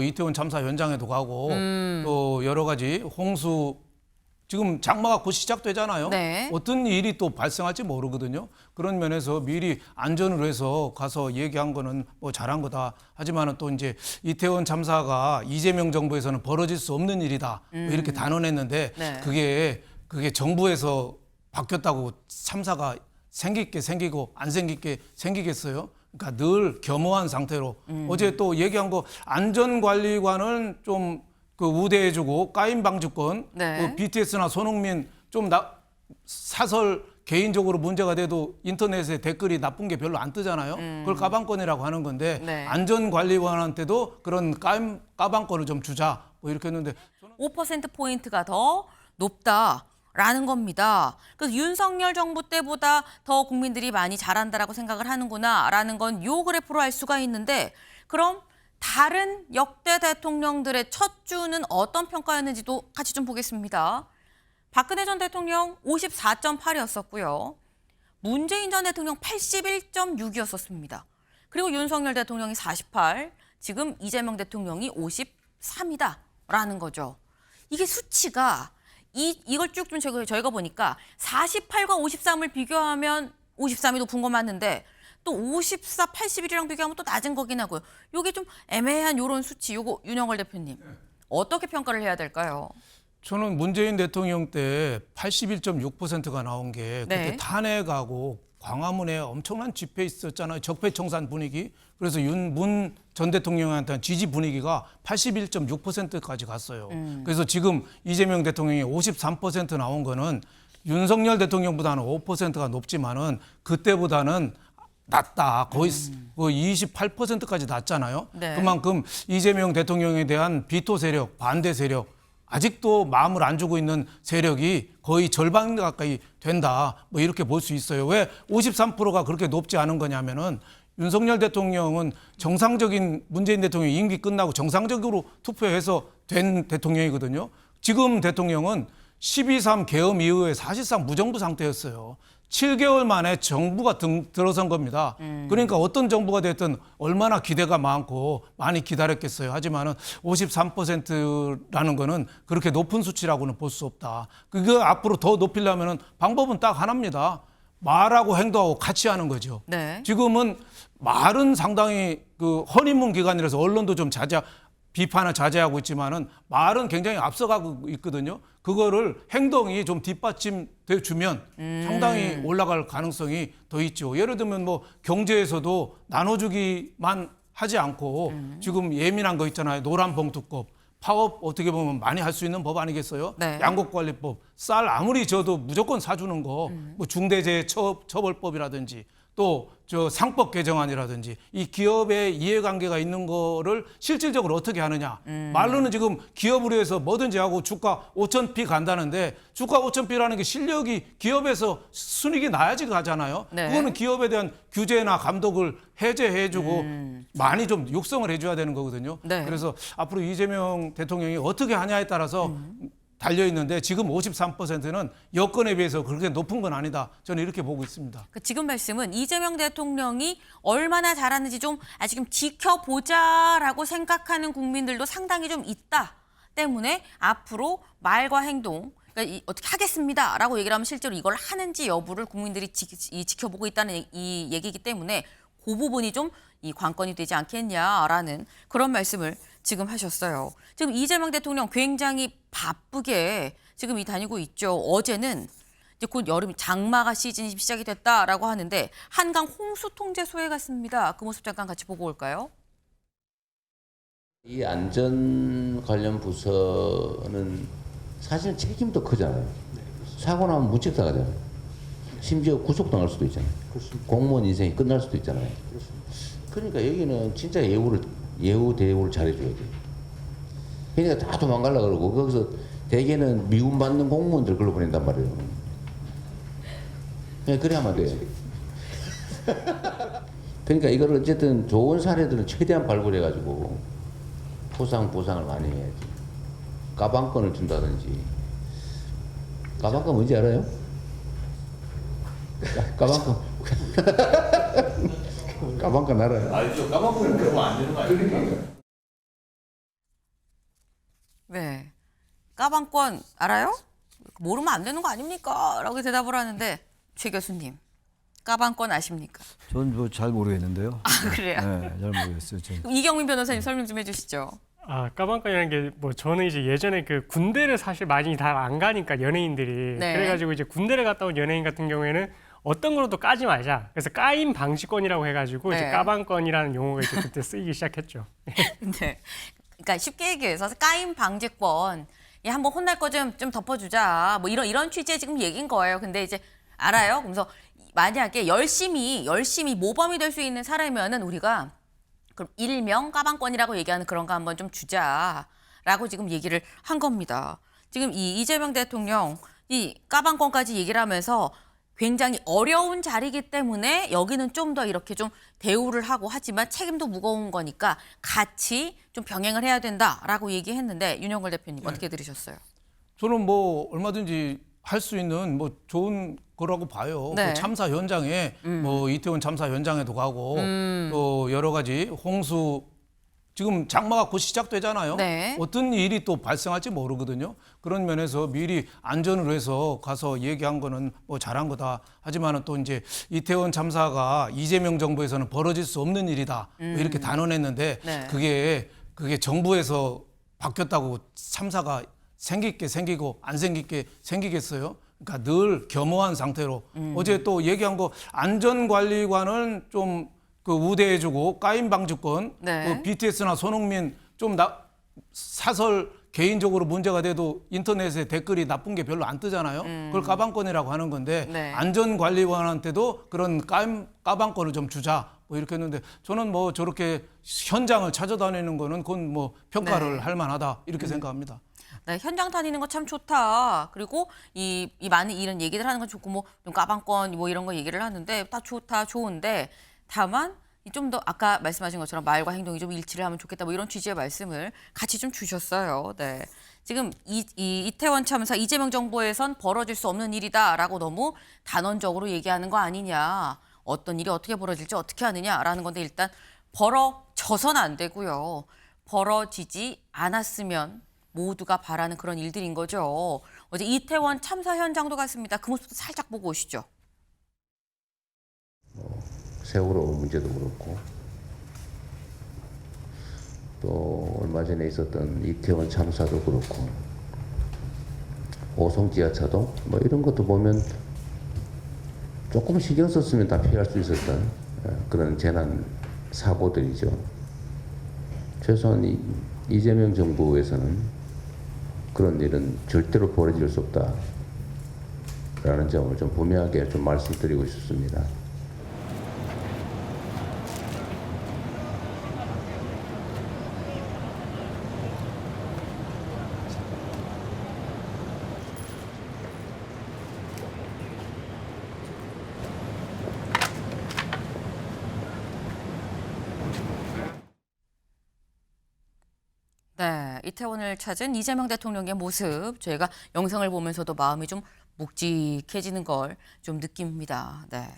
이태원 참사 현장에도 가고 또 여러 가지 홍수 지금 장마가 곧 시작되잖아요. 네. 어떤 일이 또 발생할지 모르거든요. 그런 면에서 미리 안전을 위해서 가서 얘기한 거는 뭐 잘한 거다. 하지만은 또 이제 이태원 참사가 이재명 정부에서는 벌어질 수 없는 일이다. 뭐 이렇게 단언했는데 네. 그게 정부에서 바뀌었다고 참사가 생길 게 생기고 안 생길 게 생기겠어요? 그러니까 늘 겸허한 상태로 어제 또 얘기한 거 안전관리관은 좀 그 우대해주고 까임 방지권, 네. 그 BTS나 손흥민 좀 사설 개인적으로 문제가 돼도 인터넷에 댓글이 나쁜 게 별로 안 뜨잖아요. 그걸 까방권이라고 하는 건데 네. 안전관리관한테도 그런 까방권을 좀 주자 뭐 이렇게 했는데 5%포인트가 더 높다라는 겁니다. 그래서 윤석열 정부 때보다 더 국민들이 많이 잘한다라고 생각을 하는구나라는 건 요 그래프로 알 수가 있는데 그럼 다른 역대 대통령들의 첫 주는 어떤 평가였는지도 같이 좀 보겠습니다. 박근혜 전 대통령 54.8이었었고요. 문재인 전 대통령 81.6이었었습니다. 그리고 윤석열 대통령이 48, 지금 이재명 대통령이 53이다라는 거죠. 이게 수치가 이걸 쭉 좀 저희가 보니까 48과 53을 비교하면 53이 높은 거 맞는데 또 54, 81이랑 비교하면 또 낮은 거긴 하고요. 이게 좀 애매한 이런 수치, 요거 윤영걸 대표님 어떻게 평가를 해야 될까요? 저는 문재인 대통령 때 81.6%가 나온 게 그때 네. 탄핵하고 광화문에 엄청난 집회 있었잖아요. 적폐청산 분위기. 그래서 문 전 대통령한테는 지지 분위기가 81.6%까지 갔어요. 그래서 지금 이재명 대통령이 53% 나온 거는 윤석열 대통령보다는 5%가 높지만은 그때보다는 낮다. 거의 28%까지 낮잖아요. 네. 그만큼 이재명 대통령에 대한 비토 세력, 반대 세력, 아직도 마음을 안 주고 있는 세력이 거의 절반 가까이 된다. 뭐 이렇게 볼 수 있어요. 왜 53%가 그렇게 높지 않은 거냐면은 윤석열 대통령은 정상적인 문재인 대통령 임기 끝나고 정상적으로 투표해서 된 대통령이거든요. 지금 대통령은 12.3 계엄 이후에 사실상 무정부 상태였어요. 7개월 만에 정부가 들어선 겁니다. 그러니까 어떤 정부가 됐든 얼마나 기대가 많고 많이 기다렸겠어요. 하지만은 53%라는 거는 그렇게 높은 수치라고는 볼 수 없다. 그거 앞으로 더 높이려면은 방법은 딱 하나입니다. 말하고 행동하고 같이 하는 거죠. 네. 지금은 말은 상당히 그 허니문 기간이라서 언론도 좀 비판을 자제하고 있지만은 말은 굉장히 앞서가고 있거든요. 그거를 행동이 좀 뒷받침돼 주면 상당히 올라갈 가능성이 더 있죠. 예를 들면 뭐 경제에서도 나눠주기만 하지 않고 지금 예민한 거 있잖아요. 노란 봉투법, 파업 어떻게 보면 많이 할 수 있는 법 아니겠어요? 네. 양곡관리법, 쌀 아무리 져도 무조건 사주는 거, 뭐 중대재해처벌법이라든지 또 저 상법 개정안이라든지 이 기업의 이해관계가 있는 거를 실질적으로 어떻게 하느냐. 말로는 지금 기업으로 해서 뭐든지 하고 주가 5,000피 간다는데 주가 5,000피라는 게 실력이 기업에서 순이익이 나야지 가잖아요. 네. 그거는 기업에 대한 규제나 감독을 해제해주고 많이 좀 육성을 해줘야 되는 거거든요. 네. 그래서 앞으로 이재명 대통령이 어떻게 하냐에 따라서 달려있는데 지금 53%는 여건에 비해서 그렇게 높은 건 아니다. 저는 이렇게 보고 있습니다. 지금 말씀은 이재명 대통령이 얼마나 잘하는지 좀 아직 좀 지켜보자라고 생각하는 국민들도 상당히 좀 있다 때문에 앞으로 말과 행동, 그러니까 어떻게 하겠습니다라고 얘기를 하면 실제로 이걸 하는지 여부를 국민들이 지켜보고 있다는 이 얘기이기 때문에 그 부분이 좀 이 관건이 되지 않겠냐라는 그런 말씀을 지금 하셨어요. 지금 이재명 대통령 굉장히 바쁘게 지금 다니고 있죠. 어제는 이제 곧 여름 장마가 시즌이 시작이 됐다라고 하는데 한강 홍수 통제소에 갔습니다. 그 모습 잠깐 같이 보고 올까요? 이 안전 관련 부서는 사실 책임도 크잖아요. 사고 나면 무책사가잖아요. 심지어 구속당할 수도 있잖아요. 공무원 인생이 끝날 수도 있잖아요. 그러니까 여기는 진짜 예우 대우를 잘해줘야 돼요. 그러니까 다 도망가려고 그러고 거기서 대개는 미움받는 공무원들 글로 보낸단 말이에요. 네, 그래야만 돼. 그러니까 이걸 어쨌든 좋은 사례들은 최대한 발굴해가지고 보상을 많이 해야지. 가방권을 준다든지. 가방권 뭔지 알아요? 가방권. 가방권 알아요? 알죠. 까먹으면 그러면 안 되는 거 아닙니까? 네. 까방권 알아요? 모르면 안 되는 거 아닙니까? 라고 대답을 하는데 최 교수님, 까방권 아십니까? 저는 뭐 잘 모르겠는데요. 아, 그래요? 네, 잘 모르겠어요. 저는. 그럼 이경민 변호사님 설명 좀 해주시죠. 아, 까방권이라는 게 뭐 저는 이제 예전에 그 군대를 사실 많이 다 안 가니까 연예인들이 네. 그래가지고 이제 군대를 갔다 온 연예인 같은 경우에는 어떤 거로도 까지 말자. 그래서 까임 방지권이라고 해가지고 이제 네. 까방권이라는 용어가 이제 그때 쓰이기 시작했죠. 네. 그러니까 쉽게 얘기해서 까임 방지권, 이 한번 혼날 거 좀 덮어주자. 뭐 이런 취지의 지금 얘기인 거예요. 근데 이제 알아요. 그래서 만약에 열심히 모범이 될 수 있는 사람이면은 우리가 그럼 일명 까방권이라고 얘기하는 그런 거 한번 좀 주자라고 지금 얘기를 한 겁니다. 지금 이 이재명 대통령 이 까방권까지 얘기를 하면서 굉장히 어려운 자리이기 때문에 여기는 좀 더 이렇게 좀 대우를 하고 하지만 책임도 무거운 거니까 같이 좀 병행을 해야 된다라고 얘기했는데 윤영걸 대표님 어떻게 들으셨어요? 저는 뭐 얼마든지 할 수 있는 뭐 좋은 거라고 봐요. 네. 그 참사 현장에 뭐 이태원 참사 현장에도 가고 또 여러 가지 홍수 지금 장마가 곧 시작되잖아요. 네. 어떤 일이 또 발생할지 모르거든요. 그런 면에서 미리 안전을 위해서 가서 얘기한 거는 뭐 잘한 거다. 하지만은 또 이제 이태원 참사가 이재명 정부에서는 벌어질 수 없는 일이다. 뭐 이렇게 단언했는데 네. 그게 정부에서 바뀌었다고 참사가 생길 게 생기고 안 생길 게 생기겠어요? 그러니까 늘 겸허한 상태로 어제 또 얘기한 거 안전관리관을 좀 그 우대해주고 까임 방지권, 네. 그 BTS나 손흥민 좀 사설 개인적으로 문제가 돼도 인터넷에 댓글이 나쁜 게 별로 안 뜨잖아요. 그걸 까방권이라고 하는 건데 네. 안전관리관한테도 그런 까방권을 좀 주자. 뭐 이렇게 했는데 저는 뭐 저렇게 현장을 찾아다니는 거는 그건 뭐 평가를 네. 할 만하다 이렇게 생각합니다. 네, 현장 다니는 거 참 좋다. 그리고 이 많은 이런 얘기들 하는 건 좋고 뭐 좀 까방권 뭐 이런 거 얘기를 하는데 다 좋다 좋은데 다만 좀 더 아까 말씀하신 것처럼 말과 행동이 좀 일치를 하면 좋겠다 뭐 이런 취지의 말씀을 같이 좀 주셨어요. 네. 지금 이태원 참사 이재명 정부에선 벌어질 수 없는 일이다라고 너무 단언적으로 얘기하는 거 아니냐. 어떤 일이 어떻게 벌어질지 어떻게 하느냐라는 건데 일단 벌어져선 안 되고요. 벌어지지 않았으면 모두가 바라는 그런 일들인 거죠. 어제 이태원 참사 현장도 갔습니다. 그 모습도 살짝 보고 오시죠. 세월호 문제도 그렇고 또 얼마 전에 있었던 이태원 참사도 그렇고 오송 지하차도 뭐 이런 것도 보면 조금 신경 썼으면 다 피할 수 있었던 그런 재난 사고들이죠. 최소한 이재명 정부에서는 그런 일은 절대로 벌어질 수 없다라는 점을 좀 분명하게 좀 말씀드리고 싶습니다. 네, 이태원을 찾은 이재명 대통령의 모습 저희가 영상을 보면서도 마음이 좀 묵직해지는 걸 좀 느낍니다. 네.